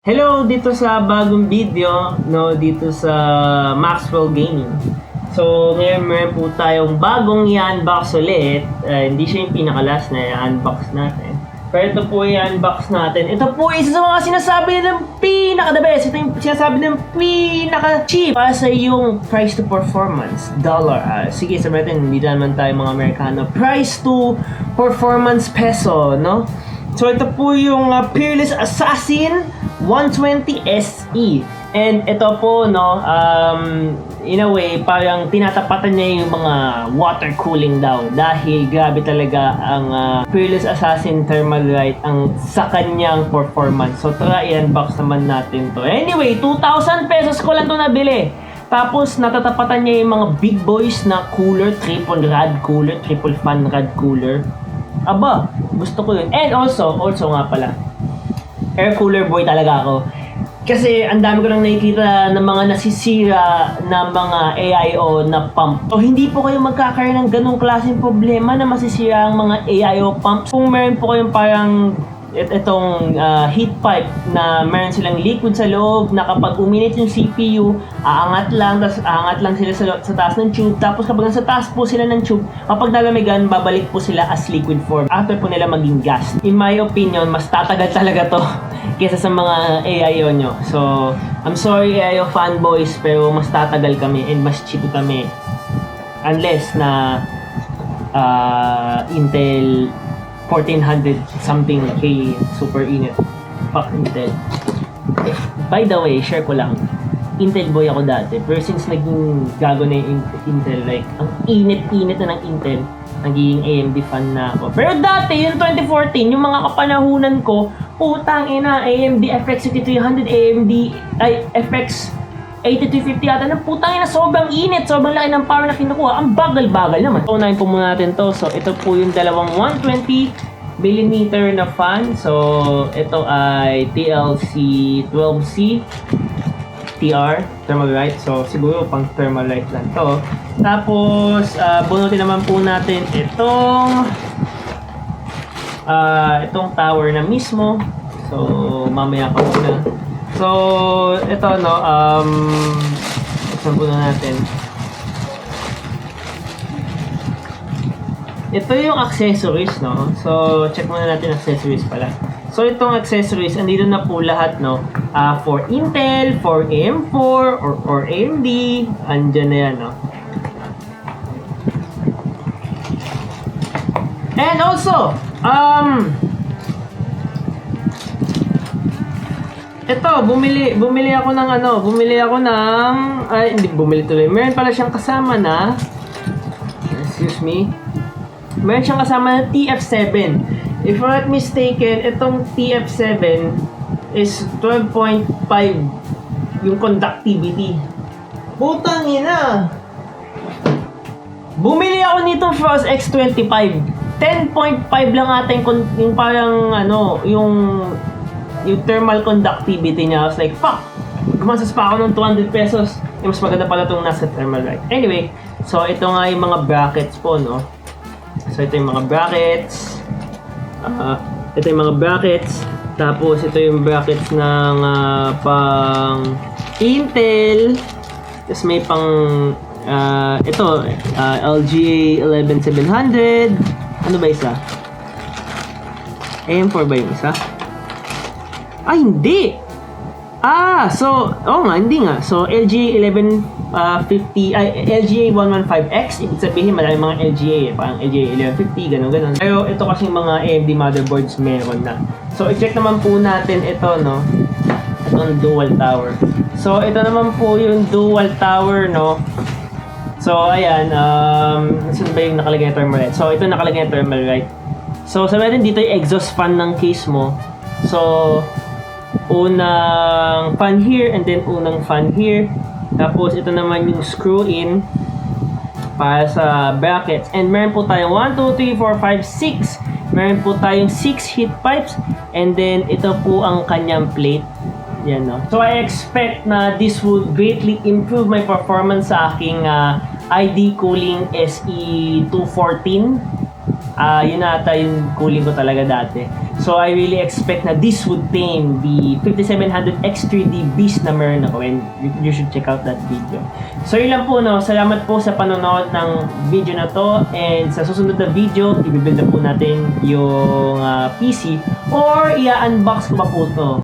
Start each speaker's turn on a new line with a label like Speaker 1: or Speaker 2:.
Speaker 1: Hello dito sa bagong video, no, dito sa Maxwell Gaming. So, ngayon meron po tayong bagong i-unbox ulit. Hindi siya yung pinaka-last na i-unbox natin. Pero ito po i-unbox natin. Ito po isa sa mga sinasabi ng pinaka-the best. Ito yung sinasabi ng pinaka-cheap para sa yung price to performance. Dollar. Sige, sabi natin, hindi naman tayo mga Amerikano. Price to performance peso, no? So, ito po yung Peerless Assassin 120 SE. And ito po, no, in a way, parang tinatapatan niya yung mga water cooling daw. Dahil grabe talaga ang Peerless Assassin Thermal Light ang sa kanyang performance. So, tara, i-unbox naman natin to. Anyway, 2,000 pesos ko lang to nabili. Tapos, natatapatan niya yung mga big boys na cooler, triple rad cooler, triple fan rad cooler. Aba, gusto ko yun. And also nga pala, air cooler boy talaga ako. Kasi ang dami ko lang nakikita ng mga nasisira na mga AIO na pump. So hindi po kayo magkakaroon ng ganong klaseng problema na masisira ang mga AIO pumps. Kung meron po kayong parang itong heat pipe na meron silang liquid sa loob na kapag uminit yung CPU, aangat lang sila sa taas ng tube. Tapos kapag nasa taas po sila ng tube, kapag nalamigan, babalik po sila as liquid form after po nila maging gas. In my opinion, mas tatagal talaga to kesa sa mga AIO nyo. So, I'm sorry AIO fanboys, pero mas tatagal kami and mas cheap kami. Unless na Intel 1400 something K super init. Fuck Intel. By the way, share ko lang. Intel boy ako dati. Pero since naging gago na yung Intel, like, ang init-init na ng Intel, naging AMD fan na ako. Pero dati, yung 2014, yung mga kapanahunan ko, putang ina, AMD FX 6300, AMD, FX 8350 yata na putang ina, sobrang init, sobrang laki ng power na kinukuha. Ang bagal-bagal naman. Unahin po muna natin to. So, ito po yung dalawang 120mm na fan. So, ito ay TLC 12C TR, thermal light. So, siguro pang thermal light lang to. Tapos, bunutin naman po natin itong tower na mismo. So, mamaya pa muna. So, ito, no, sampo na natin. Ito yung accessories, no? So, check muna natin accessories pala. So, itong accessories, andito na po lahat, no? For Intel, for AM4, or AMD, andyan na yan, no? And also, ito, bumili ako ng hindi bumili tuloy. Meron pala siyang kasama na, excuse me, meron siyang kasama na TF7. If I'm not mistaken, itong TF7 is 12.5 yung conductivity. Putang ina! Bumili ako nito Frost X25. 10.5 lang ata yung parang yung thermal conductivity niya. I was like, fuck! Gumastos pa ako ng 200 pesos. Mas maganda pala itong nasa thermal light. Anyway, so ito nga yung mga brackets po, no? So ito yung mga brackets. Ito yung mga brackets. Tapos ito yung brackets ng pang Intel. Tapos may pang ito, LGA 11700. Ano ba isa? AM4 ba yung isa? Ay, hindi! Hindi nga. So, LGA 1150, LGA 115X, ibig sabihin, marami mga LGA parang LGA 1150, gano'n. Pero ito kasi mga AMD motherboards meron na. So, i-check naman po natin ito, no? Itong dual tower. So, ito naman po yung dual tower, no? So, ayan, saan ba yung nakalagay na thermal light? So, ito nakalagay na thermal light. So, sabi natin dito yung exhaust fan ng case mo. So, unang fan here and then unang fan here. Tapos ito naman yung screw in para sa brackets. And meron po tayong 1, 2, 3, 4, 5, 6. Meron po tayong 6 heat pipes. And then ito po ang kanyang plate. Yan, no? So I expect na this would greatly improve my performance sa aking ID Cooling SE214. Yun na ata yung cooling ko talaga dati. So I really expect na this would tame the 5700 X3D Beast na meron ako, and you should check out that video. So yun lang po, no. Salamat po sa panonood ng video na to, and sa susunod na video, i-build na po natin yung PC or i-unbox ko pa po to.